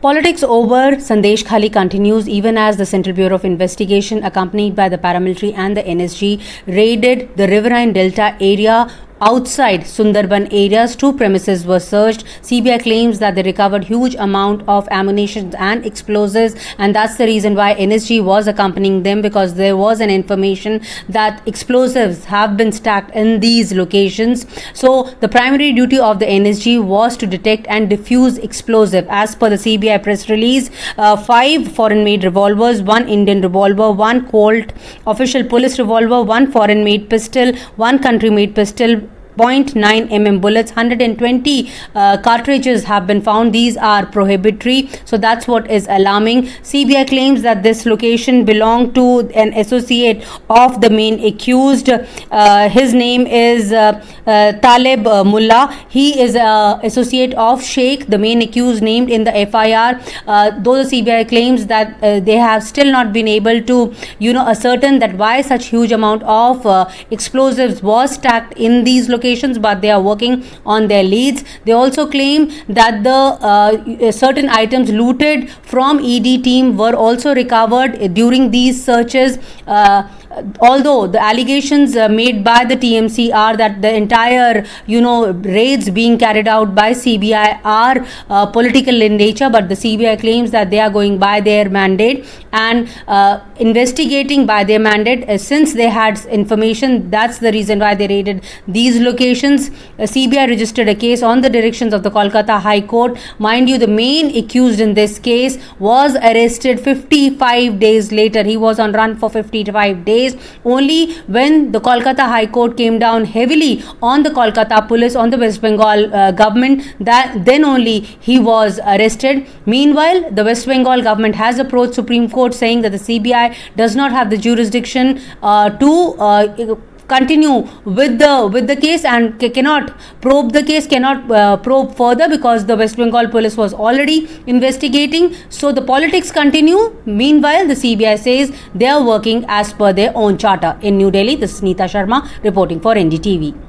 Politics over Sandesh Khali continues even as the Central Bureau of Investigation, accompanied by the paramilitary and the NSG, raided the riverine delta area outside Sundarban areas. Two premises were searched. CBI claims that they recovered huge amount of ammunition and explosives, and that's the reason why NSG was accompanying them, because there was an information that explosives have been stacked in these locations. So the primary duty of the NSG was to detect and defuse explosive. As per the CBI press release, 5 foreign made revolvers, 1 Indian revolver, 1 Colt official police revolver, 1 foreign made pistol, 1 country made pistol, .9 mm bullets, 120 cartridges have been found. These are prohibitory, so that's what is alarming. CBI claims that this location belonged to an associate of the main accused. His name is Taleb Mullah. He is associate of Sheikh, the main accused named in the FIR. Though the CBI claims that they have still not been able to ascertain that why such huge amount of explosives was stacked in these locations, but they are working on their leads. They also claim that the certain items looted from ED team were also recovered during these searches. Although the allegations made by the TMC are that the entire raids being carried out by CBI are political in nature, but the CBI claims that they are going by their mandate and investigating by their mandate. Since they had information, that's the reason why they raided these locations. CBI registered a case on the directions of the Kolkata High Court. Mind you, the main accused in this case was arrested 55 days later. He was on run for 55 days. Only when the Kolkata High Court came down heavily on the Kolkata police, on the West Bengal government, that then only he was arrested. Meanwhile, the West Bengal government has approached Supreme Court saying that the CBI does not have the jurisdiction to continue with the case and cannot probe the case, cannot probe further, because the West Bengal police was already investigating. So the politics continue. Meanwhile, the CBI says they are working as per their own charter. In New Delhi, this is Neeta Sharma reporting for NDTV.